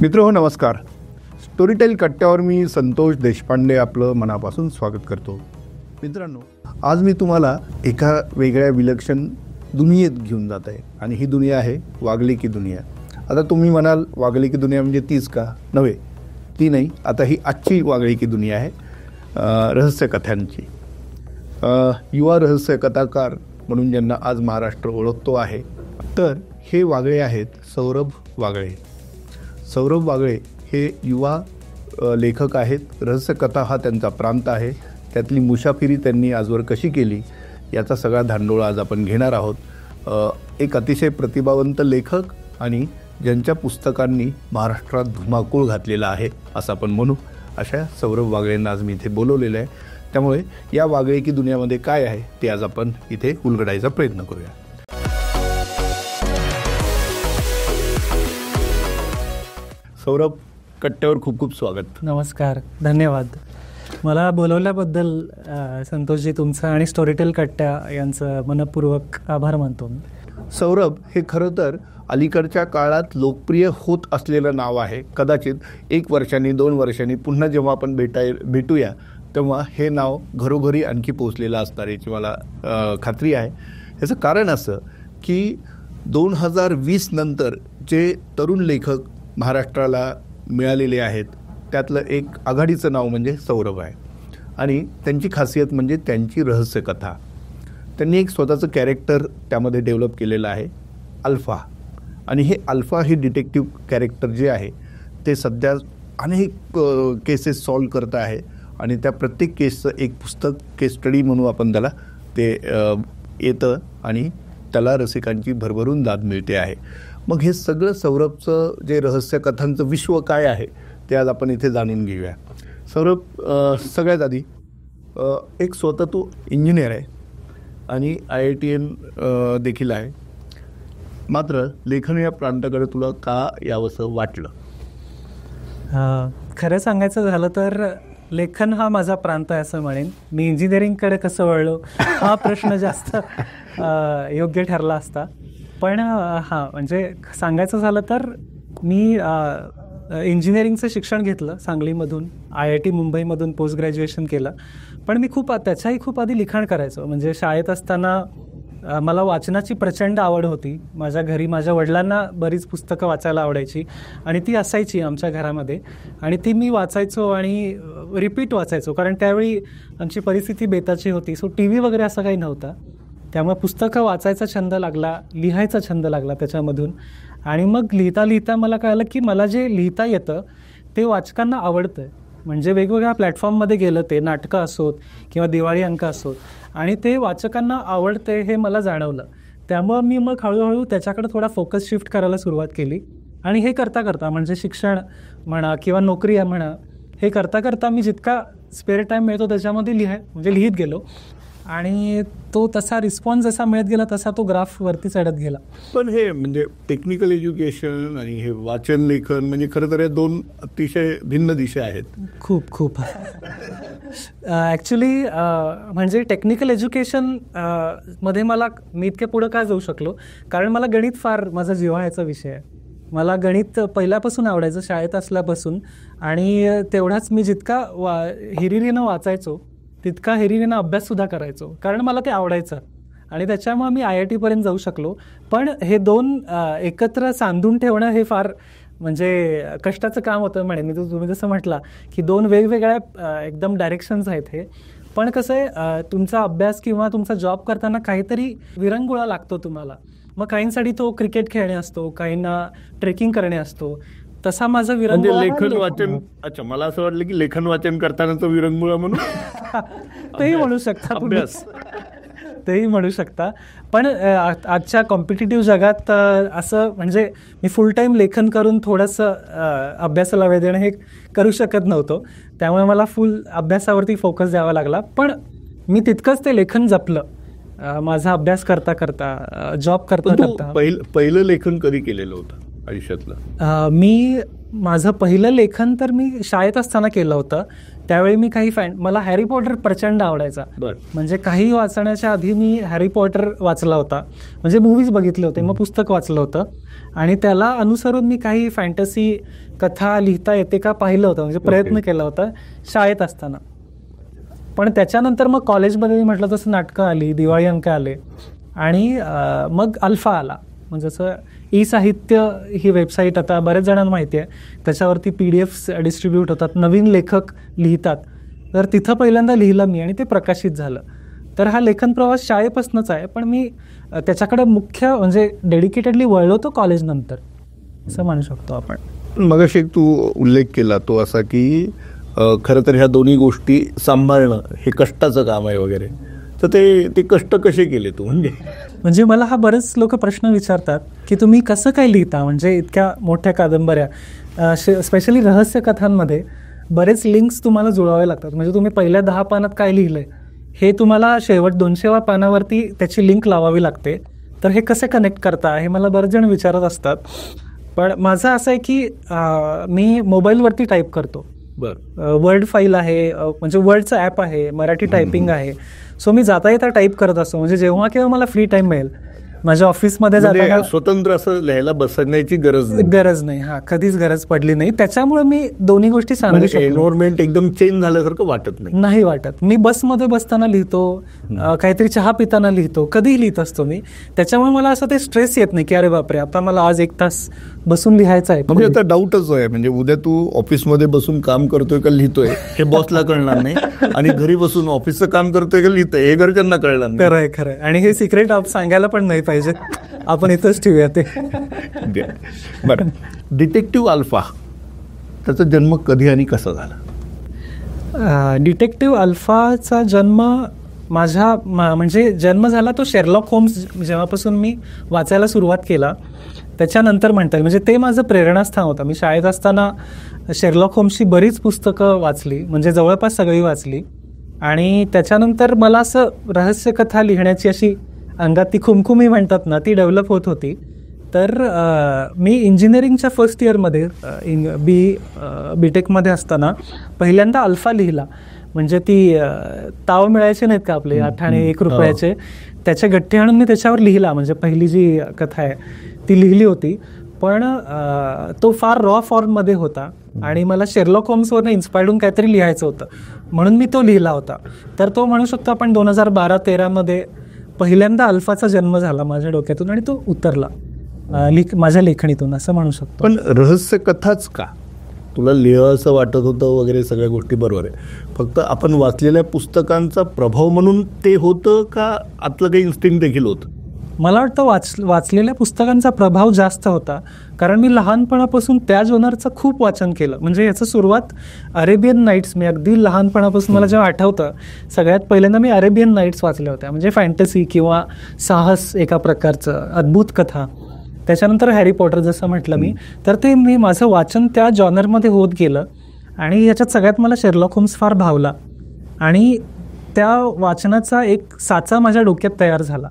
मित्रहो नमस्कार. स्टोरीटेल कट्ट्यावर मी संतोष देशपांडे आपलं मनापासून स्वागत करतो. मित्रांनो, आज मी तुम्हाला एका वेगळ्या विलक्षण दुनियेत घेऊन जात आहे आणि ही दुनिया आहे वागली की दुनिया. आता तुम्ही म्हणाल वागली की दुनिया म्हणजे तीच का? नव्हे, ती नाही. आता ही आजची वागली की दुनिया आहे रहस्यकथांची. युवा रहस्य कथाकार म्हणून ज्यांना आज महाराष्ट्र ओळखतो आहे, तर हे वागळे आहेत सौरभ वागळे. सौरभ वागळे हे युवा लेखक आहेत. रहस्यकथा हा त्यांचा प्रांत आहे. त्यातली मुसाफिरी त्यांनी आजवर कशी केली याचा सगळा धांडोळा आज आपण घेणार आहोत. एक अतिशय प्रतिभावंत लेखक आणि ज्यांच्या पुस्तकांनी महाराष्ट्रात धुमाकूळ घातलेला आहे असं आपण म्हणू, अशा सौरभ वागळेंना आज मी इथे बोलवलेलं आहे. त्यामुळे या वागळे की दुनियामध्ये काय आहे ते आज आपण इथे उलगडायचा प्रयत्न करूया. सौरभ, कट्ट्यावर खूप खूप स्वागत. नमस्कार, धन्यवाद. मला बोलवल्याबद्दल संतोषजी तुमचं आणि स्टोरीटेल कट्ट्या यांचं मनपूर्वक आभार मानतो मी. सौरभ हे खरं तर अलीकडच्या काळात लोकप्रिय होत असलेलं नाव आहे. कदाचित 1 वर्षांनी 2 वर्षांनी पुन्हा जेव्हा आपण भेटूया तेव्हा हे नाव घरोघरी आणखी पोचलेलं असणार याची मला खात्री आहे. याचं कारण असं की 2020 नंतर जे तरुण लेखक महाराष्ट्राला मिळालेले आहेत त्यातलं एक आघाडीचं नाव म्हणजे सौरभ आहे. आणि त्यांची खासियत म्हणजे त्यांची रहस्यकथा. त्यांनी एक स्वतःचं कॅरेक्टर त्यामध्ये डेव्हलप केलेलं आहे, अल्फा. आणि हे अल्फा हे डिटेक्टिव्ह कॅरेक्टर जे आहे ते सध्या अनेक केसेस सॉल्व करत आहे आणि त्या प्रत्येक केसचं एक पुस्तक, केस स्टडी म्हणून आपण त्याला ते येतं आणि त्याला रसिकांची भरभरून दाद मिळते आहे. मग हे सगळं सौरभचं जे रहस्यकथांचं विश्व काय आहे ते आज आपण इथे जाणून घेऊया. सौरभ, सगळ्यात आधी एक स्वतः तू इंजिनियर आहे आणि IITN देखील आहे. मात्र लेखन या प्रांताकडे तुला का यावंसं वाटलं? खरं सांगायचं झालं तर लेखन हा माझा प्रांत आहे असं म्हणेन. मी इंजिनिअरिंगकडे कसं वळलो हा प्रश्न जास्त योग्य ठरला असता. पण हां, म्हणजे सांगायचं झालं तर मी इंजिनिअरिंगचं शिक्षण घेतलं सांगलीमधून, IIT मुंबईमधून पोस्ट ग्रॅज्युएशन केलं. पण मी त्याच्याही खूप आधी लिखाण करायचो. म्हणजे शाळेत असताना मला वाचनाची प्रचंड आवड होती. माझ्या घरी माझ्या वडिलांना बरीच पुस्तकं वाचायला आवडायची आणि ती असायची आमच्या घरामध्ये आणि ती मी वाचायचो आणि रिपीट वाचायचो. कारण त्यावेळी आमची परिस्थिती बेताची होती. सो TV वगैरे असं काही नव्हता. त्यामुळे पुस्तकं वाचायचा छंद लागला, लिहायचा छंद लागला त्याच्यामधून. आणि मग लिहिता लिहिता मला कळलं की मला जे लिहिता येतं ते वाचकांना आवडतं. म्हणजे वेगवेगळ्या प्लॅटफॉर्ममध्ये गेलं, ते नाटकं असोत किंवा दिवाळी अंक असोत, आणि ते वाचकांना आवडते हे मला जाणवलं. त्यामुळं मी मग हळूहळू त्याच्याकडे थोडा फोकस शिफ्ट करायला सुरुवात केली. आणि हे करता करता, म्हणजे शिक्षण म्हणा किंवा नोकरी आहे म्हणा, हे करता करता मी जितका स्पेअर टाईम मिळतो त्याच्यामध्ये लिहित गेलो. आणि तो तसा रिस्पॉन्स जसा मिळत गेला तसा तो ग्राफ वरती चढत गेला. पण हे म्हणजे टेक्निकल एज्युकेशन आणि हे वाचन लेखन म्हणजे खरं तर हे 2 अतिशय भिन्न दिशा आहेत. खूप ॲक्च्युली म्हणजे टेक्निकल एज्युकेशन मध्ये मी इतके पुढं का जाऊ शकलो, कारण मला गणित फार माझा जिव्हाळ्याचा विषय आहे. मला गणित पहिल्यापासून आवडायचं, शाळेत असल्यापासून. आणि तेवढाच मी जितका हिरिरीनं वाचायचो तितका हिरिरीनं अभ्याससुद्धा करायचो, कारण मला ते आवडायचं. आणि त्याच्यामुळे मी IIT पर्यंत जाऊ शकलो. पण हे 2 एकत्र सांधून ठेवणं हे फार म्हणजे कष्टाचं काम होतं म्हणेन. तुम्ही जसं म्हटला की 2 वेगवेगळ्या एकदम डायरेक्शन्स आहेत हे. पण कसं आहे, तुमचा अभ्यास किंवा तुमचा जॉब करताना काहीतरी विरंगुळा लागतो तुम्हाला. मग काहींसाठी तो क्रिकेट खेळणे असतो, काहींना ट्रेकिंग करणे असतो. तसा माझा विरंगुळा लेखन वाचन. अच्छा, मला असं वाटलं की लेखन वाचन करताना तो विरंगुळा म्हणून तेही म्हणू शकता, अभ्यास तेही म्हणू शकता. पण आजच्या कॉम्पिटिटिव्ह जगात असं म्हणजे मी फुल टाईम लेखन करून थोडंसं अभ्यासाला वेळ देणं हे करू शकत नव्हतो. त्यामुळे मला फुल अभ्यासावरती फोकस द्यावा लागला. पण मी तितकंच ते लेखन जपलं माझा अभ्यास करता करता, जॉब करता करता. पहिलं लेखन कधी केलेलं होतं आयुष्यातलं? मी माझं पहिलं लेखन तर मी शाळेत असताना केलं होतं. त्यावेळी मी काही मला हॅरी पॉटर प्रचंड आवडायचा. म्हणजे काही वाचण्याच्या आधी मी हॅरी पॉटर वाचला होता, म्हणजे मूवीज बघितले होते, मग पुस्तक वाचलं होतं आणि त्याला अनुसरून मी काही फॅन्टसी कथा लिहिता येते का पाहिलं होतं, म्हणजे प्रयत्न केला होता शाळेत असताना. पण त्याच्यानंतर मग कॉलेजमध्ये म्हटलं तसं नाटकं आली, दिवाळी अंक आले आणि मग अल्फा आला. म्हणजे जसं ई साहित्य ही वेबसाईट आता बऱ्याच जणांना माहिती आहे, त्याच्यावरती PDFs डिस्ट्रीब्यूट होतात, नवीन लेखक लिहितात. तर तिथं पहिल्यांदा लिहिलं मी आणि ते प्रकाशित झालं. तर हा लेखन प्रवास शाळेपासूनच आहे, पण मी त्याच्याकडे मुख्य म्हणजे डेडिकेटेडली वळलो तो कॉलेजनंतर, असं म्हणू शकतो आपण. मगाशी तू उल्लेख केला तो असा की खरं तर ह्या दोन्ही गोष्टी सांभाळणं हे कष्टाचं काम आहे वगैरे, तर ते कष्ट कसे केले तू? म्हणजे मला हा बरेच लोक प्रश्न विचारतात की तुम्ही कसं काय लिहिता, म्हणजे इतक्या मोठ्या कादंबऱ्या, स्पेशली रहस्य कथांमध्ये बरेच लिंक्स तुम्हाला जुळवावे लागतात. म्हणजे तुम्ही पहिल्या 10 पानात काय लिहिलंय हे तुम्हाला शेवट 200व्या पानावरती त्याची लिंक लावावी लागते. तर हे कसे कनेक्ट करता हे मला बरेच जण विचारत असतात. पण माझं असं आहे की मी मोबाईलवरती टाईप करतो. वर्ड फाईल आहे, म्हणजे वर्डचं ॲप आहे, मराठी टायपिंग आहे. सो मी जाता येता टाईप करत असतो, म्हणजे जेव्हा केव्हा मला फ्री टाईम मिळेल. माझ्या ऑफिसमध्ये जाताना स्वतंत्र असं लिहायला बसण्याची गरज नाही. हा, कधीच गरज पडली नाही. त्याच्यामुळे मी दोन्ही गोष्टी सांगू शकतो. एन्व्हायरमेंट एकदम चेंज झाल्यासारखं वाटत नाही वाटत. मी बसमध्ये बसताना लिहितो, काहीतरी चहा पिताना लिहितो, कधीही लिहित असतो मी. त्याच्यामुळे मला असं ते स्ट्रेस येत नाही की अरे बापरे आता मला आज 1 तास बसून लिहायचं आहे. म्हणजे आता डाऊटच आहे, म्हणजे उद्या तू ऑफिसमध्ये बसून काम करतोय का लिहितोय हे बॉसला कळणार नाही, आणि घरी बसून ऑफिसचं काम करतोय का लिहितोय हे घरच्यांना कळणार नाही. खरंय खरंय. आणि हे सिक्रेट सांगायला पण नाही पाहिजे, आपण इथंच ठेवूया ते. बरं, डिटेक्टिव्ह अल्फा त्याचा जन्म कधी आणि कसा झाला? डिटेक्टिव्ह अल्फाचा जन्म माझ्या म्हणजे जन्म झाला तो शेरलॉक होम्स जेव्हापासून मी वाचायला सुरुवात केला त्याच्यानंतर म्हणता येईल. म्हणजे ते माझं प्रेरणास्थान होतं. मी शाळेत असताना शेरलॉक होम्सची बरीच पुस्तकं वाचली, म्हणजे जवळपास सगळी वाचली. आणि त्याच्यानंतर मला असं रहस्यकथा लिहिण्याची अशी अंगात ती खुमखुमी म्हणतात ना, ती डेव्हलप होत होती. तर मी इंजिनिअरिंगच्या फर्स्ट इयरमध्ये बीटेकमध्ये असताना पहिल्यांदा अल्फा लिहिला. म्हणजे ती ताव मिळायचे नाहीत का आपले 8 आणि 1 रुपयाचे, त्याचे गठ्ठे आणून मी त्याच्यावर लिहिला. म्हणजे पहिली जी कथा आहे ती लिहिली होती, पण तो फार रॉ फॉर्ममध्ये होता आणि मला शेरलॉक होम्सवरून इन्स्पायर्ड होऊन काहीतरी लिहायचं होतं, म्हणून मी तो लिहिला होता. तर तो म्हणू शकतो आपण 2012-13 मध्ये पहिल्यांदा अल्फाचा जन्म झाला माझ्या डोक्यातून आणि तो उतरला माझ्या लेखणीतून, असं म्हणू शकतो. पण रहस्य कथाच का? तुला लिहायचं वाटत होतं वगैरे सगळ्या गोष्टी बरोबर आहे, फक्त आपण वाचलेल्या पुस्तकांचा प्रभाव म्हणून ते होतं का आतलं काही इन्स्टिंक्ट देखील होतं? मला वाटतं वाचलेल्या पुस्तकांचा प्रभाव जास्त होता, कारण मी लहानपणापासून त्या जोनरचं खूप वाचन केलं. म्हणजे याचं सुरुवात अरेबियन नाईट्स, मी अगदी लहानपणापासून मला जेव्हा आठवतं सगळ्यात पहिल्यांदा मी अरेबियन नाईट्स वाचल्या होत्या. म्हणजे फॅन्टसी किंवा साहस एका प्रकारचं, अद्भुत कथा. त्याच्यानंतर हॅरी पॉटर जसं म्हटलं मी, तर ते मी माझं वाचन त्या जॉनरमध्ये होत गेलं. आणि याच्यात सगळ्यात मला शेरलॉक होम्स फार भावला आणि त्या वाचनाचा एक साचा माझ्या डोक्यात तयार झाला.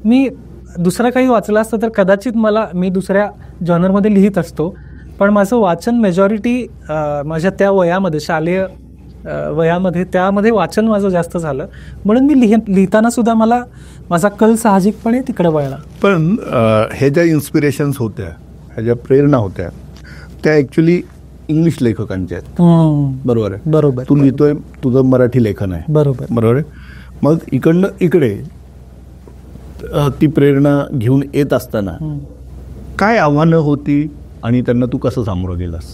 मी दुसरं काही वाचलं असतं तर कदाचित मी दुसऱ्या जॉनरमध्ये लिहित असतो, पण माझं वाचन मेजॉरिटी माझ्या त्या वयामध्ये, शालेय वयामध्ये, त्यामध्ये वाचन माझं जास्त झालं. म्हणून मी लिहिताना सुद्धा माझा कल साहजिकपणे तिकडे वळला. पण हे ज्या इन्स्पिरेशन्स होत्या, ह्या ज्या प्रेरणा होत्या, त्या ॲक्च्युली इंग्लिश लेखकांच्या आहेत. बरोबर आहे? बरोबर. तू लिहितोय, तुझं मराठी लेखन आहे. बरोबर आहे. मग इकडनं इकडे ती प्रेरणा घेऊन येत असताना काय आव्हानं होती आणि त्यांना तू कसं सामोरं गेलास?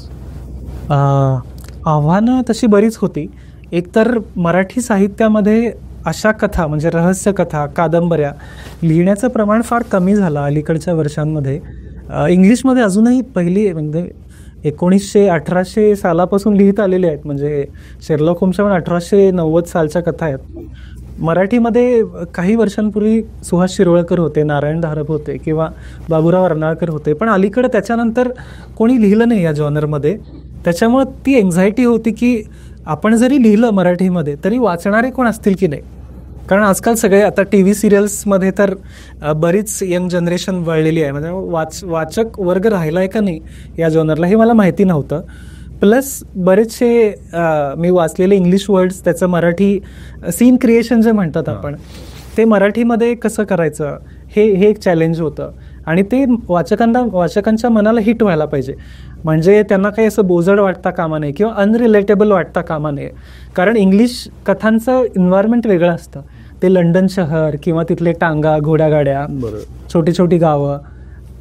आव्हानं तशी बरीच होती. एकतर मराठी साहित्यामध्ये अशा कथा, म्हणजे रहस्य कथा, कादंबऱ्या लिहिण्याचं प्रमाण फार कमी झालं अलीकडच्या वर्षांमध्ये. इंग्लिशमध्ये अजूनही पहिली म्हणजे 1900-1800 सालापासून लिहित आलेले आहेत. म्हणजे शेरलॉक होम्सच्या पण 1890 सालच्या कथा आहेत. मराठीमध्ये काही वर्षांपूर्वी सुहास शिरोळकर होते, नारायण धारप होते किंवा बाबुराव अर्नाळकर होते, पण अलीकडे त्याच्यानंतर कोणी लिहिलं नाही या जॉनरमध्ये. त्याच्यामुळं ती एन्झायटी होती की आपण जरी लिहिलं मराठीमध्ये तरी वाचणारे कोण असतील की नाही. कारण आजकाल सगळे आता टी व्ही सिरियल्समध्ये तर बरीच यंग जनरेशन वळलेली आहे. म्हणजे वाचक वर्ग राहिला आहे का नाही या जॉनरला हे मला माहिती नव्हतं. प्लस बरेचसे मी वाचलेले इंग्लिश वर्ड्स, त्याचं मराठी सीन क्रिएशन जे म्हणतात आपण, ते मराठीमध्ये कसं करायचं हे एक चॅलेंज होतं. आणि ते वाचकांच्या मनाला हिट व्हायला पाहिजे. म्हणजे त्यांना काही असं बोजड वाटता कामा नये किंवा अनरिलेटेबल वाटता कामा नये. कारण इंग्लिश कथांचं एन्व्हायरमेंट वेगळं असतं. ते लंडन शहर किंवा तिथले टांगा, घोड्यागाड्या, छोटी छोटी गावं,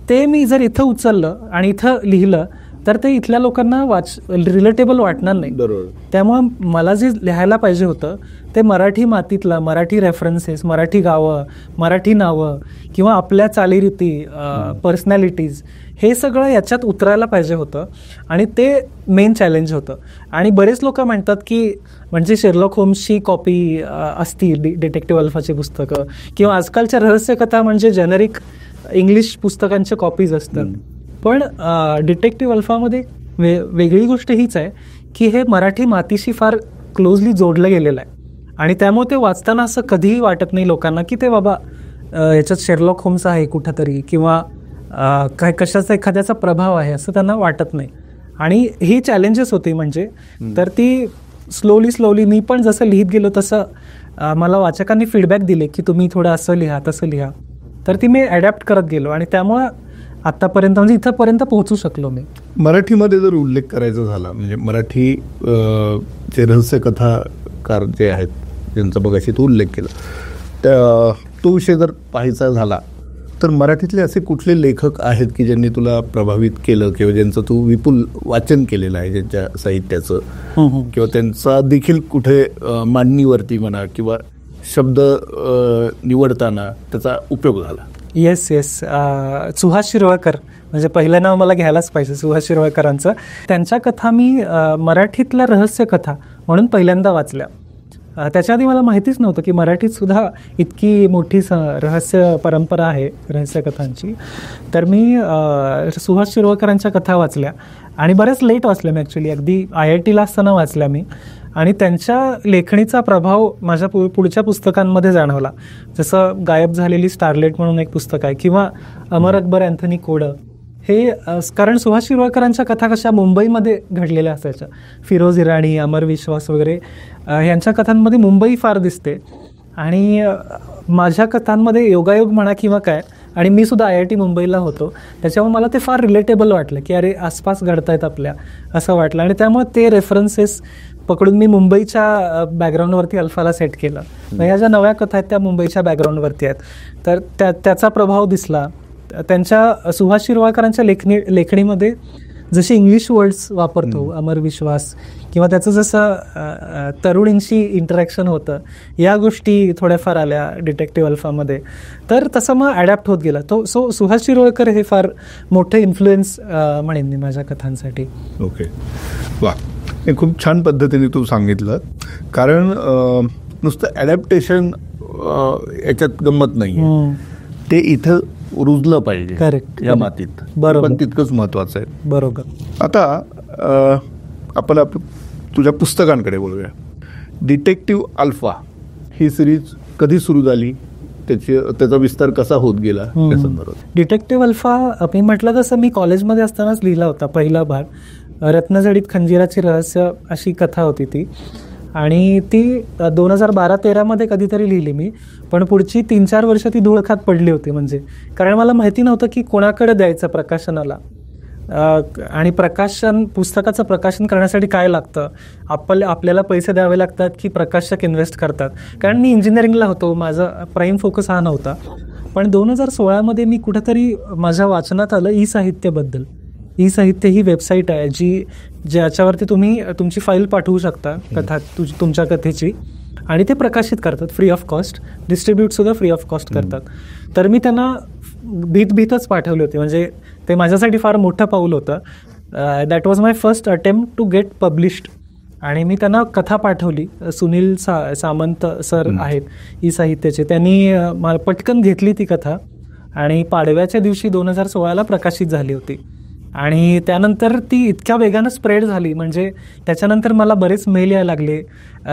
ते मी जर इथं उचललं आणि इथं लिहिलं तर ते इथल्या लोकांना रिलेटेबल वाटणार नाही. त्यामुळं मला जे लिहायला पाहिजे होतं ते मराठी मातीतलं, मराठी रेफरन्सेस, मराठी गावं, मराठी नावं किंवा आपल्या चालीरीती, पर्सनॅलिटीज, हे सगळं याच्यात उतरायला पाहिजे होतं. आणि ते मेन चॅलेंज होतं. आणि बरेच लोक म्हणतात की म्हणजे शेरलॉक होम्सची कॉपी असती डिटेक्टिव्ह अल्फाची पुस्तकं, किंवा आजकालच्या रहस्यकथा म्हणजे जेनेरिक इंग्लिश पुस्तकांच्या कॉपीज असतात. पण डिटेक्टिव्ह अल्फामध्ये वेगळी गोष्ट हीच आहे की हे मराठी मातीशी फार क्लोजली जोडलं गेलेलं आहे. आणि त्यामुळे ते वाचताना असं कधीही वाटत नाही लोकांना की ते बाबा याच्यात शेरलॉक होम्स आहे कुठंतरी किंवा काय कशाचा एखाद्याचा प्रभाव आहे असं त्यांना वाटत नाही. आणि ही चॅलेंजेस होती म्हणजे, तर ती स्लोली मी पण जसं लिहित गेलो तसं मला वाचकांनी फीडबॅक दिले की तुम्ही थोडं असं लिहा तसं लिहा, तर ती मी ॲडॅप्ट करत गेलो आणि त्यामुळं आत्तापर्यंत म्हणजे इथंपर्यंत पोहोचू शकलो मी. मराठीमध्ये जर उल्लेख करायचा झाला म्हणजे मराठी जे रहस्यकथाकार जे आहेत ज्यांचा बघायची तू उल्लेख केला, तो विषय जर पाहायचा झाला तर मराठीतले असे कुठले लेखक आहेत की ज्यांनी तुला प्रभावित केलं किंवा ज्यांचं तू विपुल वाचन केलेलं आहे, ज्यांच्या साहित्याचं किंवा त्यांचा देखील कुठे मांडणीवरती म्हणा किंवा शब्द निवडताना त्याचा उपयोग झाला? येस सुहास शिरवाळकर म्हणजे पहिलं नाव मला घ्यायलाच पाहिजे, सुहास शिरवाळकरांचं. त्यांच्या कथा मी मराठीतल्या रहस्यकथा म्हणून पहिल्यांदा वाचल्या. त्याच्या आधी मला माहितीच नव्हतं की मराठीत सुद्धा इतकी मोठी रहस्य परंपरा आहे रहस्यकथांची. तर मी सुहास शिरवाळकरांच्या कथा वाचल्या आणि बऱ्याच लेट वाचल्या मी ॲक्च्युली, अगदी IITला असताना वाचल्या मी. आणि त्यांच्या लेखणीचा प्रभाव माझ्या पुढच्या पुस्तकांमध्ये जाणवला. जसं गायब झालेली स्टारलेट म्हणून एक पुस्तक आहे, किंवा अमर अकबर अँथनी कोडं, हे कारण सुहास शिरवाळकरांच्या कथा कशा मुंबईमध्ये घडलेल्या असायच्या. फिरोज इराणी, अमर विश्वास वगैरे यांच्या कथांमध्ये मुंबई फार दिसते. आणि माझ्या कथांमध्ये योगायोग म्हणा किंवा काय, आणि मी सुद्धा IIT मुंबईला होतो, त्याच्यामुळे मला ते फार रिलेटेबल वाटलं की अरे आसपास घडतायत आपल्या असं वाटलं. आणि त्यामुळे ते रेफरन्सेस पकडून मी मुंबईच्या बॅकग्राऊंडवरती अल्फाला सेट केलं. ह्या ज्या नव्या कथा आहेत त्या मुंबईच्या बॅकग्राऊंडवरती आहेत, तर त्याचा प्रभाव दिसला. त्यांच्या सुहास शिरवाळकरांच्या लेखणीमध्ये जसे इंग्लिश वर्ड्स वापरतो अमर विश्वास, किंवा त्याचं जसं तरुणींशी इंटरॅक्शन होतं, या गोष्टी थोड्याफार आल्या डिटेक्टिव्ह अल्फामध्ये. तर तसं मग ॲडॅप्ट होत गेला तो. सुहास शिरवाळकर हे फार मोठे इन्फ्लुएन्स म्हणेन मी माझ्या कथांसाठी. ओके, वा, हे खूप छान पद्धतीने तू सांगितलं. कारण नुसतं ॲडॅप्टेशन याच्यात गंमत नाही, ते इथं रुजलं पाहिजे. करेक्ट, या मातीत. बरोबर, पण तितकंच महत्वाचं आहे. बरोबर. आता आपण तुझ्या पुस्तकांकडे बोलूया. डिटेक्टिव्ह अल्फा ही सिरीज कधी सुरू झाली, त्याचा विस्तार कसा होत गेला या संदर्भात? डिटेक्टिव्ह अल्फा मी म्हटलं तसं मी कॉलेजमध्ये असतानाच लिहिला होता पहिला भाग. रत्नजडीत खंजिराची रहस्य अशी कथा होती ती, आणि ती 2012-13 कधीतरी लिहिली मी. पण पुढची 3-4 वर्ष ती धूळ खात पडली होती. म्हणजे कारण मला माहिती नव्हतं की कोणाकडे द्यायचं प्रकाशनाला, आणि पुस्तकाचं प्रकाशन करण्यासाठी काय लागतं, आपल्याला पैसे द्यावे लागतात की प्रकाशक इन्व्हेस्ट करतात. कारण मी इंजिनिअरिंगला होतो, माझा प्राईम फोकस हा नव्हता. पण 2016 मी कुठेतरी माझ्या वाचनात आलं ई-साहित्याबद्दल. ई-साहित्य ही वेबसाईट आहे ज्याच्यावरती तुम्ही तुमची फाईल पाठवू शकता तुमच्या कथेची, आणि ते प्रकाशित करतात फ्री ऑफ कॉस्ट, डिस्ट्रीब्यूटसुद्धा फ्री ऑफ कॉस्ट करतात. तर मी त्यांना भीतच पाठवली होती. म्हणजे ते माझ्यासाठी फार मोठं पाऊल होतं. That was my first attempt to get published. आणि मी त्यांना कथा पाठवली. सुनील सामंत सर आहेत ई-साहित्याचे, त्यांनी पटकन घेतली ती कथा आणि पाडव्याच्या दिवशी 2016 प्रकाशित झाली होती. आणि त्यानंतर ती इतक्या वेगानं स्प्रेड झाली, म्हणजे त्याच्यानंतर मला बरेच मेल यायला लागले.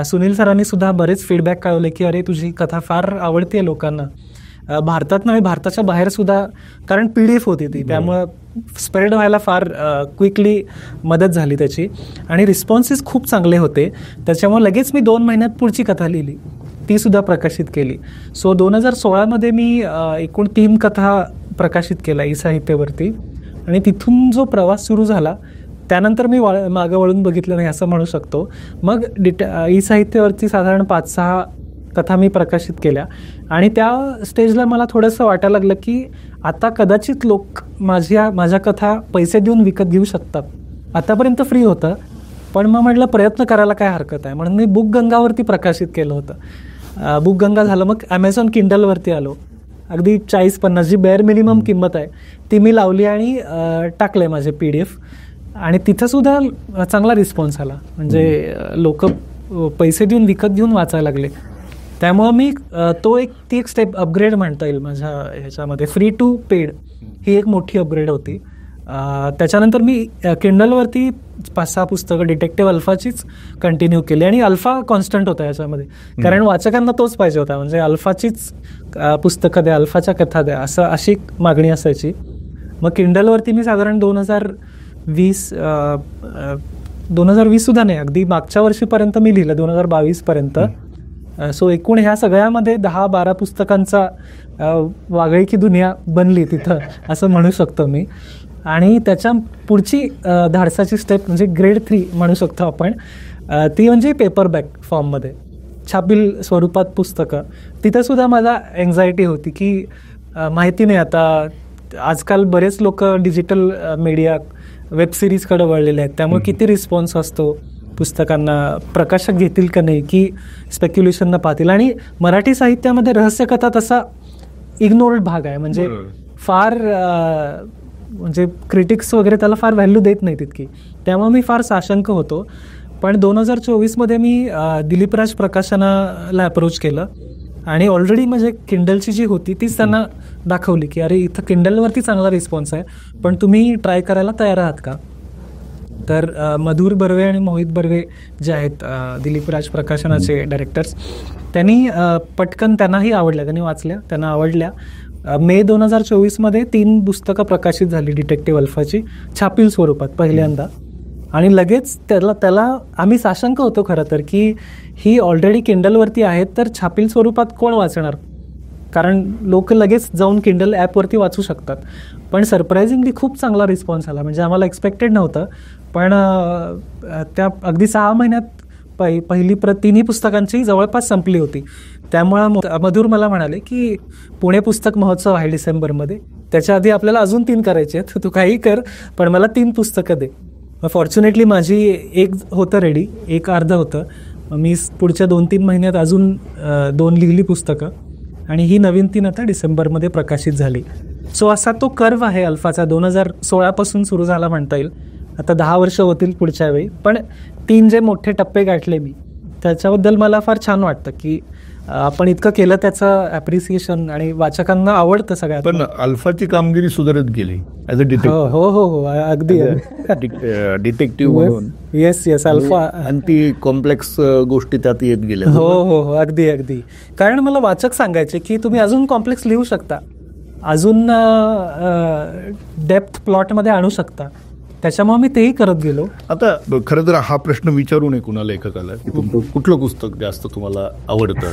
सुनील सरांनी सुद्धा बरेच फीडबॅक कळवले की अरे तुझी कथा फार आवडते लोकांना, भारतात नाही भारताच्या बाहेर सुद्धा, कारण PDF होती ती, त्यामुळं स्प्रेड व्हायला फार क्विकली मदत झाली त्याची आणि रिस्पॉन्सेस खूप चांगले होते. त्याच्यामुळे लगेच मी 2 महिन्यात पुढची कथा लिहिली, ती सुद्धा प्रकाशित केली. सो 2016 मी एकूण 3 कथा प्रकाशित केल्या ई-साहित्यावरती आणि तिथून जो प्रवास सुरू झाला त्यानंतर मी मागं वळून बघितलं नाही असं म्हणू शकतो. मग ई-साहित्यावरती साधारण 5-6 कथा मी प्रकाशित केल्या आणि त्या स्टेजला मला थोडंसं वाटायला लागलं की आता कदाचित लोक माझ्या कथा पैसे देऊन विकत घेऊ शकतात. आतापर्यंत फ्री होतं, पण मग म्हटलं प्रयत्न करायला काय हरकत आहे, म्हणून मी बुकगंगावरती प्रकाशित केलं होतं. बुकगंगा झालं, मग ॲमेझॉन किंडलवरती आलो. अगदी 40-50 जी बेअर मिनिमम किंमत आहे ती मी लावली आणि टाकले माझे PDF आणि तिथंसुद्धा चांगला रिस्पॉन्स आला, म्हणजे लोक पैसे देऊन विकत घेऊन वाचायला लागले. त्यामुळं मी ती एक स्टेप अपग्रेड म्हणता येईल माझ्या ह्याच्यामध्ये. फ्री टू पेड ही एक मोठी अपग्रेड होती. त्याच्यानंतर मी किंडलवरती 5-6 पुस्तकं डिटेक्टिव्ह अल्फाचीच कंटिन्यू केली आणि अल्फा कॉन्स्टंट होता याच्यामध्ये, कारण वाचकांना तोच पाहिजे होता, म्हणजे अल्फाचीच पुस्तकं द्या, अल्फाच्या कथा द्या, अशी मागणी असायची. मग किंडलवरती मी साधारण 2020 सुद्धा नाही, अगदी मागच्या वर्षीपर्यंत मी लिहिलं, 2022पर्यंत. सो एकूण ह्या सगळ्यामध्ये 10-12 पुस्तकांचा वागळी की दुनिया बनली तिथं असं म्हणू शकतो मी. आणि त्याच्या पुढची धाडसाची स्टेप म्हणजे ग्रेड 3 म्हणू शकतो आपण, ती म्हणजे पेपरबॅक फॉर्ममध्ये छापील स्वरूपात पुस्तकं. तिथंसुद्धा मला एन्झायटी होती की माहिती नाही, आता आजकाल बरेच लोक डिजिटल मीडिया वेबसिरीजकडे वळलेले आहेत, त्यामुळे किती रिस्पॉन्स असतो पुस्तकांना, प्रकाशक घेतील का नाही की स्पेक्युलेशन न पाहतील. आणि मराठी साहित्यामध्ये रहस्यकथा तसा इग्नोर्ड भाग आहे, म्हणजे फार म्हणजे क्रिटिक्स वगैरे त्याला फार व्हॅल्यू देत नाही तितकी, त्यामुळे मी फार साशंक होतो. पण 2024 मी दिलीपराज प्रकाशनाला अप्रोच केलं आणि ऑलरेडी म्हणजे किंडलची जी होती तीच त्यांना दाखवली की अरे इथं किंडलवरती चांगला रिस्पॉन्स आहे, पण तुम्ही ट्राय करायला तयार आहात का. तर मधुर बर्वे आणि मोहित बर्वे जे आहेत दिलीपराज प्रकाशनाचे डायरेक्टर्स, त्यांनी पटकन त्यांनाही आवडल्या, त्यांनी वाचल्या, त्यांना आवडल्या. मे 2024 3 पुस्तकं प्रकाशित झाली डिटेक्टिव्ह अल्फाची छापील स्वरूपात पहिल्यांदा. आणि लगेच त्याला आम्ही साशंक होतो खरं तर की ही ऑलरेडी किंडलवरती आहेत, तर छापील स्वरूपात कोण वाचणार, कारण लोक लगेच जाऊन किंडल ॲपवरती वाचू शकतात. पण सरप्रायझिंगली खूप चांगला रिस्पॉन्स आला, म्हणजे आम्हाला एक्सपेक्टेड नव्हतं. पण त्या अगदी 6 महिन्यात पहिली प्रत 3ही पुस्तकांची जवळपास संपली होती. त्यामुळं मधुर मला म्हणाले की पुणे पुस्तक महोत्सव आहे डिसेंबरमध्ये, त्याच्या आधी आपल्याला अजून 3 करायचे आहेत, तू काही कर पण मला 3 पुस्तकं दे. मग फॉर्च्युनेटली माझी एक होतं रेडी, एक अर्धं होतं. मी पुढच्या 2-3 महिन्यात अजून 2 लिहिली पुस्तकं आणि ही नवीन 3 आता डिसेंबरमध्ये प्रकाशित झाली. सो असा तो कर्व आहे अल्फाचा, 2016 सुरू झाला म्हणता येईल. आता 10 वर्ष होतील पुढच्या वेळी, पण 3 जे मोठे टप्पे गाठले मी, त्याच्याबद्दल मला फार छान वाटतं की आपण इतकं केलं, त्याचं ॲप्रिसिएशन आणि वाचकांना आवडतं सगळ्यात. पण अल्फाची कामगिरी सुधारत गेली ॲज अ डिटेक्टिव्ह. हो अगदी डिटेक्टिव्ह म्हणून. येस अल्फा, आणि ती कॉम्प्लेक्स गोष्टी त्यात येत गेल्या. हो अगदी. कारण मला वाचक सांगायचे की तुम्ही अजून कॉम्प्लेक्स लिहू शकता, अजून डेप्थ प्लॉटमध्ये आणू शकता, त्याच्यामुळे मी तेही करत गेलो. आता खरं तर हा प्रश्न विचारू नये कुणा लेखकाला की तुमचं कुठलं पुस्तक जास्त तुम्हाला आवडतं,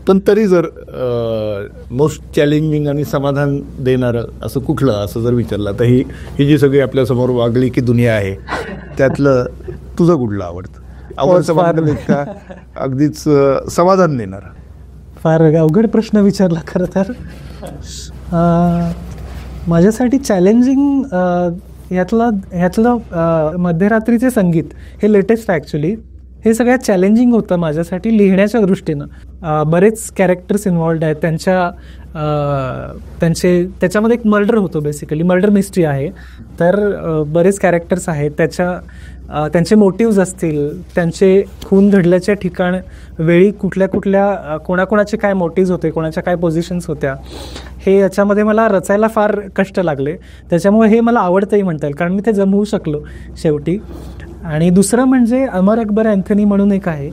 पण तरी जर मोस्ट चॅलेंजिंग आणि समाधान देणारं असं कुठलं असं जर विचारलं, तर ही जी सगळी आपल्यासमोर वागली की दुनिया आहे त्यातलं तुझं कुठलं आवडतं, आवडतं का अगदीच समाधान देणार? फार अवघड प्रश्न विचारला खरं तर. माझ्यासाठी चॅलेंजिंग ह्यातलं मध्यरात्रीचे संगीत हे लेटेस्ट ॲक्च्युली, हे सगळ्यात चॅलेंजिंग होतं माझ्यासाठी लिहिण्याच्या दृष्टीनं. बरेच कॅरेक्टर्स इन्व्हॉल्ड आहेत, त्याच्यामध्ये एक मर्डर होतो, बेसिकली मर्डर मिस्ट्री आहे. तर बरेच कॅरेक्टर्स आहेत, त्यांचे मोटिव्ज असतील, त्यांचे खून घडल्याच्या ठिकाण वेळी कुठल्या कोणाकोणाचे काय मोटिव्ज होते, कोणाच्या काय पोझिशन्स होत्या, हे याच्यामध्ये मला रचायला फार कष्ट लागले, त्याच्यामुळे हे मला आवडतंही म्हणता येईल, कारण मी ते जमवू शकलो शेवटी. आणि दुसरं म्हणजे अमर अकबर अँथनी म्हणून एक आहे,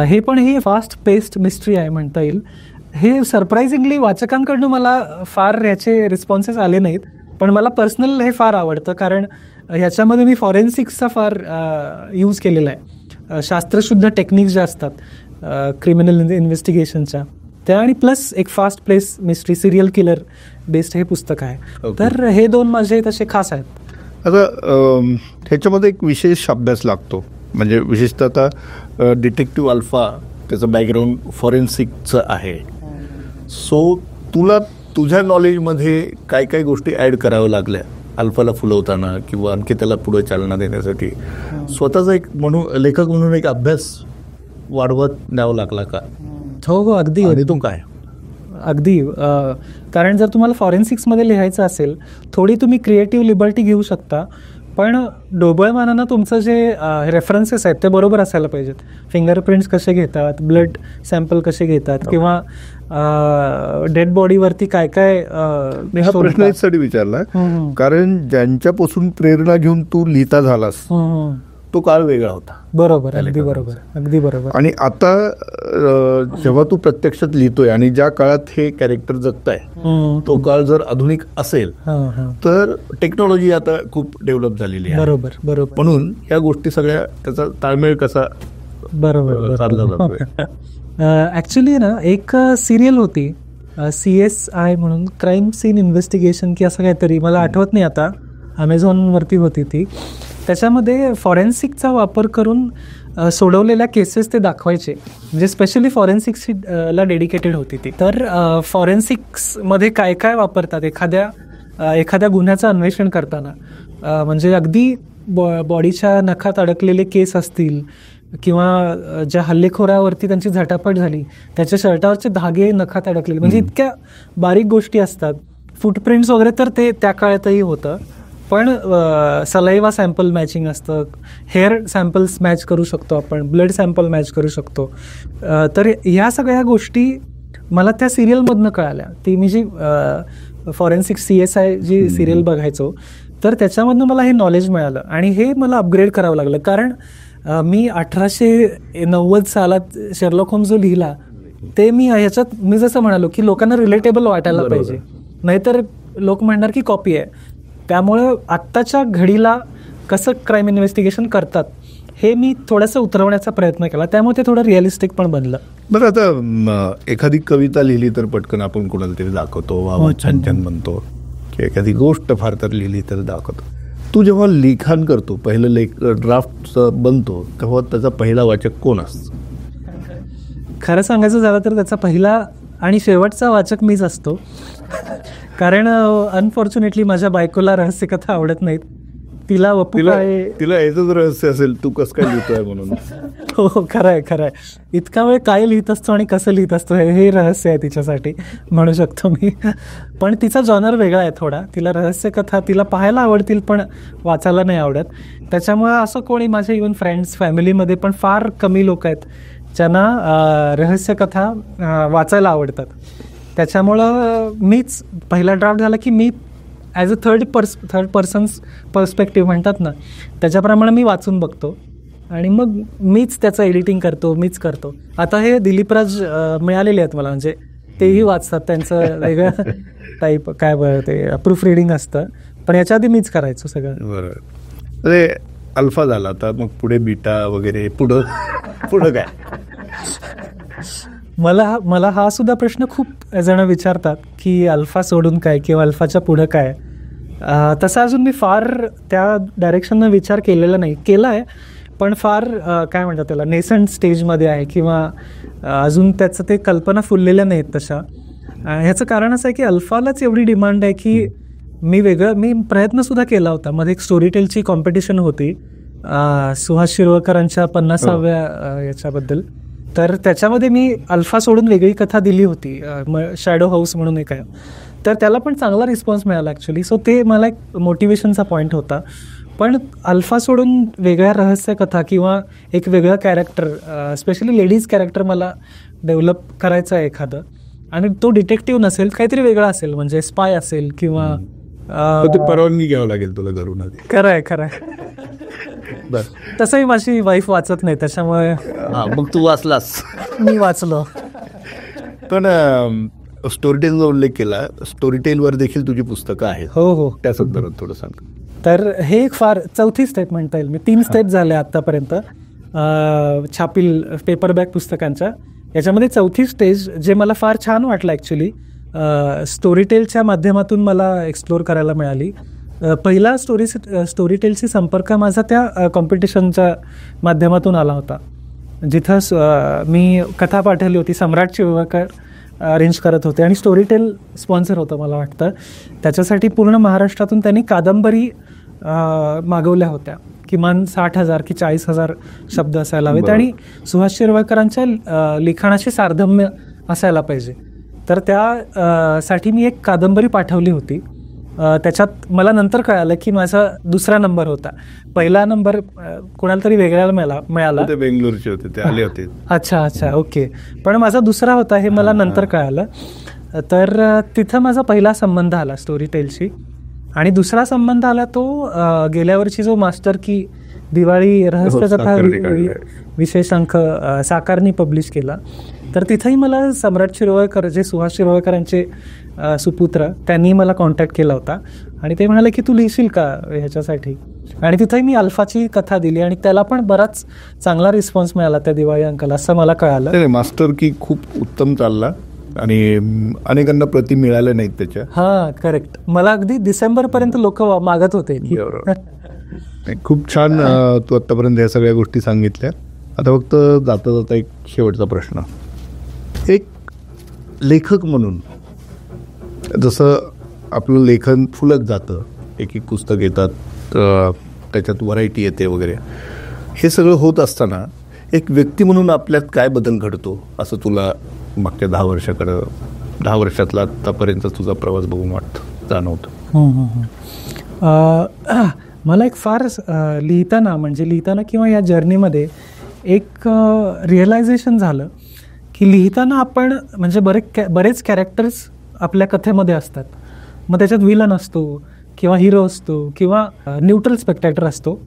हे पण ही फास्ट पेस्ड मिस्ट्री आहे म्हणता येईल. हे सरप्रायझिंगली वाचकांकडून मला फार ह्याचे रिस्पॉन्सेस आले नाहीत, पण मला पर्सनल हे फार आवडतं, कारण ह्याच्यामध्ये मी फॉरेन्सिक्सचा फार यूज केलेला आहे. शास्त्रशुद्ध टेक्निक्स ज्या असतात क्रिमिनल इन्व्हेस्टिगेशनच्या त्या, आणि प्लस एक fast place mystery serial killer based हे पुस्तक आहे. तर हे दोन माझे तसे खास आहेत. आता ह्याच्यामध्ये एक विशेष अभ्यास लागतो, म्हणजे विशेषतः आता डिटेक्टिव्ह अल्फा त्याचं बॅकग्राऊंड फॉरेन्सिकचं आहे. सो तुला तुझ्या नॉलेजमध्ये काय काय गोष्टी ॲड कराव्या लागल्या अल्फाला फुलवताना किंवा आणखी त्याला पुढे चालना देण्यासाठी? स्वतःचा एक लेखक म्हणून एक अभ्यास वाढवत न्यावा लागला का? हो, अगदी. आणि तो काय? अगदी, कारण जर तुम्हाला फॉरेन्सिक्समध्ये लिहायचं असेल, थोडी तुम्ही क्रिएटिव्ह लिबर्टी घेऊ शकता, पण डोबळमानानं तुमचं जे रेफरन्सेस आहेत ते बरोबर असायला पाहिजेत. फिंगरप्रिंट्स कसे घेतात, ब्लड सॅम्पल कसे घेतात, किंवा डेड बॉडीवरती काय काय. हा प्रश्न यासाठी विचारला कारण ज्यांच्यापासून प्रेरणा घेऊन तू लिहिता झालास तो काळ वेगळा होता. बरोबर, अगदी बरोबर, अगदी बरोबर. आणि आता जेव्हा तू प्रत्यक्षात लिहितोय आणि ज्या काळात हे कॅरेक्टर जगताय तो काळ जर आधुनिक असेल तर टेक्नॉलॉजी आता खूप डेव्हलप झालेली आहे. बरोबर बरोबर. म्हणून या गोष्टी सगळ्या त्याचा ताळमेळ कसा बरोबर साधला जातोय? ॲक्च्युली ना एक सिरियल होती CSI म्हणून, क्राईम सीन इन्व्हेस्टिगेशन की असं काहीतरी, मला आठवत नाही आता, अमेझॉनवरती होती ती. त्याच्यामध्ये फॉरेन्सिकचा वापर करून सोडवलेल्या केसेस ते दाखवायचे, म्हणजे स्पेशली फॉरेन्सिक्सला डेडिकेटेड होती ती. तर फॉरेन्सिक्समध्ये काय काय वापरतात एखाद्या गुन्ह्याचं अन्वेषण करताना, म्हणजे अगदी बॉडीच्या नखात अडकलेले केस असतील, किंवा ज्या हल्लेखोरावरती त्यांची झटापट झाली त्याच्या शर्टावरचे धागे नखात अडकलेले, म्हणजे इतक्या बारीक गोष्टी असतात. फुटप्रिंट्स वगैरे तर ते त्या काळातही होतं, पण सलाइवा सॅम्पल मॅचिंग असतं, हेअर सॅम्पल्स मॅच करू शकतो आपण, ब्लड सॅम्पल मॅच करू शकतो. तर ह्या सगळ्या गोष्टी मला त्या सिरियलमधनं कळाल्या. ती मी जी फॉरेन्सिक CSI जी सिरियल बघायचो, तर त्याच्यामधनं मला हे नॉलेज मिळालं, आणि हे मला अपग्रेड करावं लागलं. कारण मी 1890 सालात शेरलॉक होम्स जो लिहिला ते मी ह्याच्यात मी जसं म्हणालो की लोकांना रिलेटेबल वाटायला पाहिजे, नाहीतर लोक म्हणणार की कॉपी आहे. त्यामुळं आत्ताच्या घडीला कसं क्राईम इन्व्हेस्टिगेशन करतात हे मी थोडंसं उतरवण्याचा प्रयत्न केला, त्यामुळे ते थोडं रिअलिस्टिक पण बनलं. बरं, आता एखादी कविता लिहिली तर पटकन आपण कोणाला तरी दाखवतो, वा छान छान म्हणतो, की एखादी गोष्ट फार तर लिहिली तर दाखवतो. तू जेव्हा लिखाण करतो, पहिलं ड्राफ्ट बनतो, तेव्हा त्याचा पहिला वाचक कोण असतो? खरं सांगायचं झालं तर त्याचा पहिला आणि शेवटचा वाचक मीच असतो. कारण अनफॉर्च्युनेटली माझ्या बायकोला रहस्यकथा आवडत नाहीत. तिला तिला याचंच रहस्य असेल तू कसं काय लिहितोय म्हणून. हो, खरं आहे. इतका वेळ काय लिहित असतो आणि कसं लिहित असतो हे रहस्य आहे तिच्यासाठी, म्हणू शकतो मी. पण तिचा जॉनर वेगळा आहे थोडा. तिला रहस्यकथा तिला पाहायला आवडतील पण वाचायला नाही आवडत. त्याच्यामुळे असं कोणी माझे इव्हन फ्रेंड्स फॅमिलीमध्ये पण फार कमी लोक आहेत ज्यांना रहस्यकथा वाचायला आवडतात. त्याच्यामुळं मीच पहिला ड्राफ्ट झाला की मी as a third person's perspective म्हणतात ना, त्याच्याप्रमाणे मी वाचून बघतो आणि मग मीच त्याचं एडिटिंग करतो, मीच करतो. आता हे दिलीपराज मिळालेले आहेत मला, म्हणजे तेही वाचतात, त्यांचं वेगळं टाईप काय बरं ते प्रूफ रिडिंग असतं, पण याच्या आधी मीच करायचो सगळं. बरोबर. अरे अल्फा झाला, आता मग पुढे बीटा वगैरे, पुढं काय? मला हा सुद्धा प्रश्न खूप जण विचारतात की अल्फा सोडून काय किंवा अल्फाच्या पुढं काय. तसं अजून मी फार त्या डायरेक्शननं विचार केलेला नाही. केला आहे पण फार काय म्हणतात त्याला नेसंट स्टेजमध्ये आहे, किंवा अजून त्याचं ते कल्पना फुललेल्या नाहीत तशा. ह्याचं कारण असं आहे की अल्फालाच एवढी डिमांड आहे की मी प्रयत्नसुद्धा केला होता. मध्ये एक स्टोरीटेलची कॉम्पिटिशन होती सुहास शिरवळकरांच्या 50व्या याच्याबद्दल, तर त्याच्यामध्ये मी अल्फा सोडून वेगळी कथा दिली होती, शॅडो हाऊस म्हणून एक आहे. तर त्याला पण चांगला रिस्पॉन्स मिळाला ॲक्च्युली. सो ते मला एक मोटिवेशनचा पॉईंट होता. पण अल्फा सोडून वेगळ्या रहस्य कथा किंवा एक वेगळं कॅरेक्टर, स्पेशली लेडीज कॅरेक्टर मला डेव्हलप करायचं आहे एखादं. आणि तो डिटेक्टिव्ह नसेल, काहीतरी वेगळा असेल, म्हणजे स्पाय असेल किंवा ते परवानगी घ्यावं लागेल तुला घरून आधी. खरंय बर, तसंही माझी वाईफ वाचत नाही, त्याच्यामुळे मग तू वाचलास. मी वाचलो. पण स्टोरीटेलचा उल्लेख केला, स्टोरीटेलवर देखील तुझी पुस्तकं आहेत. हो हो. त्या संदर्भात थोडं सांग. तर हे एक फार चौथी स्टेप म्हणता येईल. मी 3 स्टेप झाल्या आत्तापर्यंत छापील पेपरबॅक पुस्तकांच्या. याच्यामध्ये चौथी स्टेज जे मला फार छान वाटलं ॲक्च्युली, स्टोरीटेलच्या माध्यमातून मला एक्सप्लोर करायला मिळाली. पहिला स्टोरीटेलशी संपर्क माझा त्या कॉम्पिटिशनच्या माध्यमातून आला होता, जिथं मी कथा पाठवली होती. सम्राट चिवळकर अरेंज करत होते आणि स्टोरीटेल स्पॉन्सर होतं मला वाटतं. त्याच्यासाठी पूर्ण महाराष्ट्रातून त्यांनी कादंबरी मागवल्या होत्या. किमान 60,000 की 40,000 शब्द असायला हवेत आणि सुहास शिरवाळकरांच्या लिखाणाशी साधर्म्य असायला पाहिजे. तर त्यासाठी मी एक कादंबरी पाठवली होती. त्याच्यात मला नंतर कळालं की माझा दुसरा नंबर होता. पहिला नंबर कोणाला तरी वेगळ्याला मिळाला. ते बेंगलोरचे होते, ते आले होते. अच्छा ओके. पण माझा दुसरा होता हे मला नंतर कळालं. तर तिथं माझा पहिला संबंध आला स्टोरीटेलशी. आणि दुसरा संबंध आला तो गेल्या वर्षी जो मास्टर की दिवाळी रहस्यकथा विशेष अंक साकारनी पब्लिश केला. तर तिथंही मला सम्राट शिरवाळकर, जे सुहास शिरवाळकरांचे सुपुत्र, त्यांनी मला कॉन्टॅक्ट केला होता आणि ते म्हणाले की तू लिहिशील का ह्याच्यासाठी. आणि तिथंही मी अल्फाची कथा दिली आणि त्याला पण बराच चांगला रिस्पॉन्स मिळाला त्या दिवाळी अंकाला, असं मला कळालं. मास्टर की खूप उत्तम चालला आणि अनेकांना प्रति मिळाल्या नाहीत त्याच्या. हां, करेक्ट. मला अगदी डिसेंबरपर्यंत लोक मागत होते. खूप छान तू आत्तापर्यंत या सगळ्या गोष्टी सांगितल्या. आता फक्त जाता जाता एक शेवटचा प्रश्न. एक लेखक म्हणून जसं आपलं लेखन फुलत जातं, एक पुस्तक येतात, त्याच्यात व्हरायटी येते वगैरे, हे सगळं होत असताना एक व्यक्ती म्हणून आपल्यात काय बदल घडतो असं तुला मागच्या 10 वर्षातला आत्तापर्यंत तुझा प्रवास बघून जाणवतं? मला एक फार लिहिताना किंवा या जर्नीमध्ये एक रिअलायझेशन झालं की लिहिताना आपण म्हणजे बरेच कॅरेक्टर्स आपल्या कथेमध्ये असतात. मग त्याच्यात विलन असतो किंवा हिरो असतो किंवा न्यूट्रल स्पेक्टॅक्टर असतो.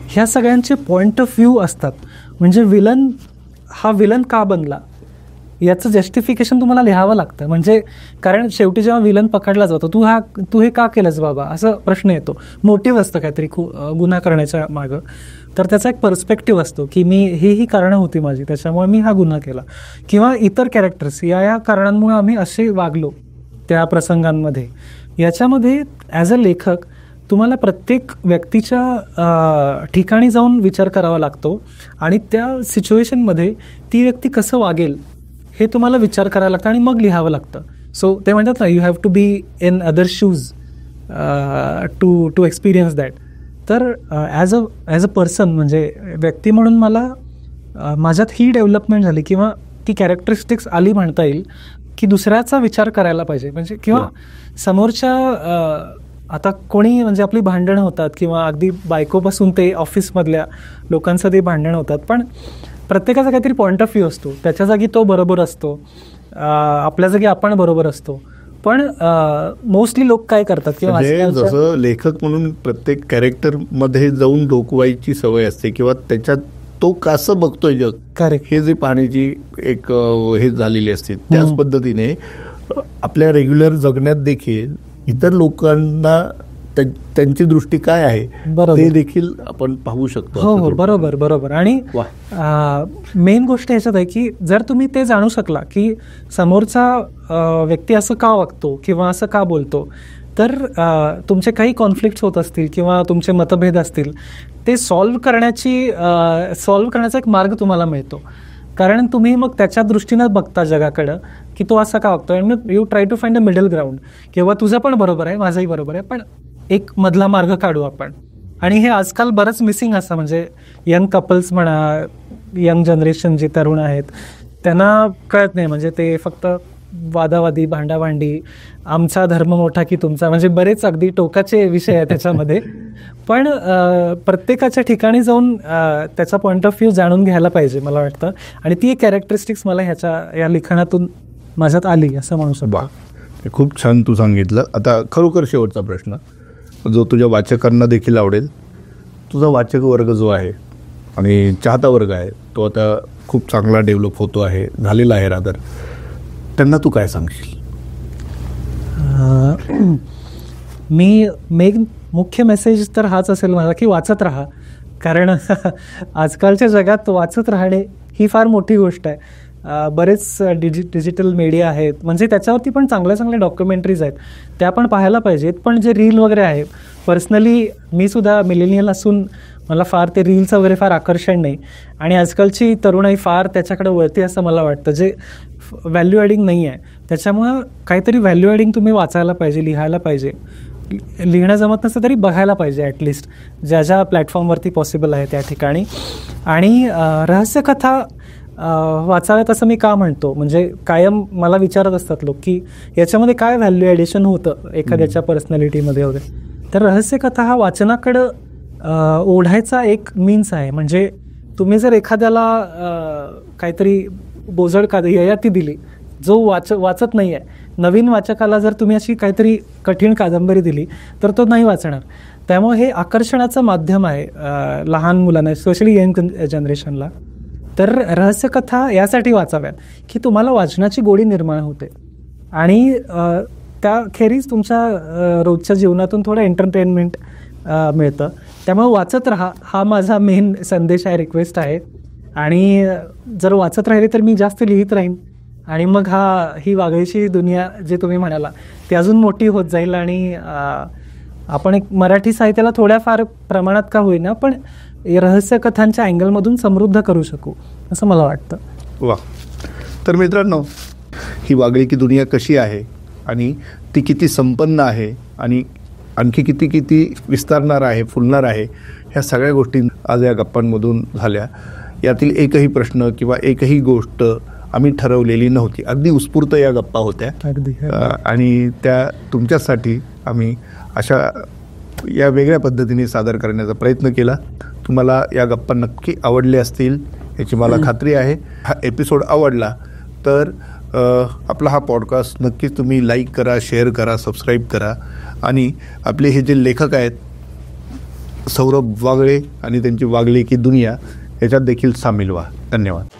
ह्या सगळ्यांचे पॉईंट ऑफ व्ह्यू असतात. म्हणजे विलन का बनला याचं जस्टिफिकेशन तुम्हाला लिहावं लागतं. म्हणजे कारण शेवटी जेव्हा विलन पकडला जातो, तू हे का केलंस बाबा, असं प्रश्न येतो. मोटिव्ह असतं काहीतरी गुन्हा करण्याच्या मागं. तर त्याचा एक पर्स्पेक्टिव्ह असतो की ही कारणं होती माझी, त्याच्यामुळे मी हा गुन्हा केला. किंवा इतर कॅरेक्टर्स या कारणांमुळे आम्ही असे वागलो त्या प्रसंगांमध्ये. याच्यामध्ये ॲज अ लेखक तुम्हाला प्रत्येक व्यक्तीच्या ठिकाणी जाऊन विचार करावा लागतो आणि त्या सिच्युएशनमध्ये ती व्यक्ती कसं वागेल हे तुम्हाला विचार करायला लागतं आणि मग लिहावं लागतं. सो ते म्हणतात ना, you have to be in other shoes to experience that. तर ॲज अ पर्सन, म्हणजे व्यक्ती म्हणून मला माझ्यात ही डेव्हलपमेंट झाली किंवा ती कॅरेक्टरिस्टिक्स आली म्हणता येईल की दुसऱ्याचा विचार करायला पाहिजे. म्हणजे किंवा समोरच्या आता कोणी म्हणजे आपली भांडणं होतात किंवा अगदी बायकोपासून ते ऑफिसमधल्या लोकांचं ते भांडणं होतात, पण प्रत्येकाचा काहीतरी पॉईंट ऑफ व्ह्यू असतो. त्याच्या जागी तो बरोबर असतो, आपल्या जागी आपण बरोबर असतो. पण मोस्टली लोक काय करतात किंवा जसं लेखक म्हणून प्रत्येक कॅरेक्टरमध्ये जाऊन डोकवायची सवय असते किंवा त्याच्यात तो कसं बघतोय जग, करेक्ट, हे जे पाहण्याची एक हे झालेली असते. त्याच पद्धतीने आपल्या रेग्युलर जगण्यात देखील इतर लोकांना त्यांची दृष्टी काय आहे ते देखील आपण पाहू शकतो. हो, बरोबर. आणि मेन गोष्ट ह्याच्यात आहे की जर तुम्ही ते जाणू शकला की समोरचा व्यक्ती असं का वागतो किंवा असं का बोलतो, तर तुमचे काही कॉन्फ्लिक्ट्स होत असतील किंवा तुमचे मतभेद असतील, ते सॉल्व्ह करण्याचा एक मार्ग तुम्हाला मिळतो. कारण तुम्ही मग त्याच्या दृष्टीनं बघता जगाकडं की तो असा का वागतो, and you try to find a middle ground. किंवा तुझं पण बरोबर आहे, माझंही बरोबर आहे, पण एक मधला मार्ग काढू आपण. आणि हे आजकाल बरंच मिसिंग असतं. म्हणजे यंग कपल्स म्हणा, यंग जनरेशन जे तरुण आहेत, त्यांना कळत नाही. म्हणजे ते फक्त वादावादी, भांडाभांडी, आमचा धर्म मोठा की तुमचा, म्हणजे बरेच अगदी टोकाचे विषय आहेत त्याच्यामध्ये. पण प्रत्येकाच्या ठिकाणी जाऊन त्याचा पॉईंट ऑफ व्ह्यू जाणून घ्यायला पाहिजे मला वाटतं. आणि ती एक कॅरेक्टरिस्टिक्स मला या लिखाणातून माझ्यात आली असं म्हणू शकतो. वा, हे खूप छान तू सांगितलं. आता खरोखर शेवटचा प्रश्न जो तुझ्या वाचकांना देखील आवडेल. तुझा वाचक वर्ग जो आहे आणि चाहता वर्ग आहे तो आता खूप चांगला डेव्हलप होतो आहे, झालेला आहे रादर, त्यांना तू काय सांगशील? मी मुख्य मेसेज तर हाच असेल माझा की वाचत राहा. कारण आजकालच्या जगात वाचत राहणे ही फार मोठी गोष्ट आहे. बरेच डिजिटल मीडिया आहेत, म्हणजे त्याच्यावरती पण चांगल्या चांगल्या डॉक्युमेंटरीज आहेत, त्या पण पाहायला पाहिजेत. पण जे रील वगैरे आहे, पर्सनली मी सुद्धा मिलेनियल असून मला फार ते रील्स वगैरे फार आकर्षण नाही. आणि आजकालची तरुणाई फार त्याच्याकडे वळते असं मला वाटतं, जे व्हॅल्यू ॲडिंग नाही आहे. त्याच्यामुळं काहीतरी व्हॅल्यू ॲडिंग तुम्ही वाचायला पाहिजे, लिहायला पाहिजे. लिहिणं जमत नसतं तरी बघायला पाहिजे ॲटलिस्ट, ज्या ज्या प्लॅटफॉर्मवरती पॉसिबल आहे त्या ठिकाणी. आणि रहस्यकथा वाचाव्यात असं मी का म्हणतो, म्हणजे कायम मला विचारत असतात लोक की याच्यामध्ये काय व्हॅल्यू ॲडिशन होतं एखाद्याच्या पर्सनॅलिटीमध्ये वगैरे. तर रहस्यकथा हा वाचनाकडं ओढायचा एक मीन्स आहे. म्हणजे तुम्ही जर एखाद्याला काहीतरी बोजड ययाती दिली, जो वाचत नाही आहे, नवीन वाचकाला जर तुम्ही अशी काहीतरी कठीण कादंबरी दिली तर तो नाही वाचणार. त्यामुळे हे आकर्षणाचं माध्यम आहे लहान मुलांना, स्पेशली यंग जनरेशनला. तर रहस्यकथा यासाठी वाचाव्यात की तुम्हाला वाचनाची गोडी निर्माण होते आणि त्याखेरीज तुमच्या रोजच्या जीवनातून थोडं एंटरटेनमेंट मिळतं. त्यामुळे वाचत राहा हा माझा मेन संदेश आहे, रिक्वेस्ट आहे. आणि जर वाचत राहिले तर मी जास्त लिहित राहीन आणि मग ही वागळीची दुनिया जे तुम्ही म्हणाला ती अजून मोठी होत जाईल. आणि आपण एक मराठी साहित्याला थोड्याफार प्रमाणात का होईना पण रहस्यकथांच्या अँगलमधून समृद्ध करू शकू असं मला वाटतं. वा. तर मित्रांनो, ही वागळी की दुनिया कशी आहे आणि ती किती संपन्न आहे आणि आणखी किती विस्तारणार आहे, फुलणार आहे, ह्या सगळ्या गोष्टी आज या गप्पांमधून झाल्या. यातील एकही प्रश्न किंवा एकही गोष्ट आम्ही ठरवलेली नव्हती, अगदी उत्स्फूर्त या गप्पा होत्या. आणि त्या तुमच्यासाठी आम्ही अशा या वेगळ्या पद्धतीने सादर करण्याचा प्रयत्न केला. तुम्हाला या गप्पा नक्की आवडल्या असतील याची मला खात्री आहे. हा एपिसोड आवडला तर आपला हा पॉडकास्ट नक्कीच तुम्ही लाईक करा, शेअर करा, सबस्क्राईब करा. आणि आपले हे जे लेखक आहेत सौरभ वागळे आणि त्यांची वागळे की दुनिया याच्यात देखील सामील व्हा. धन्यवाद.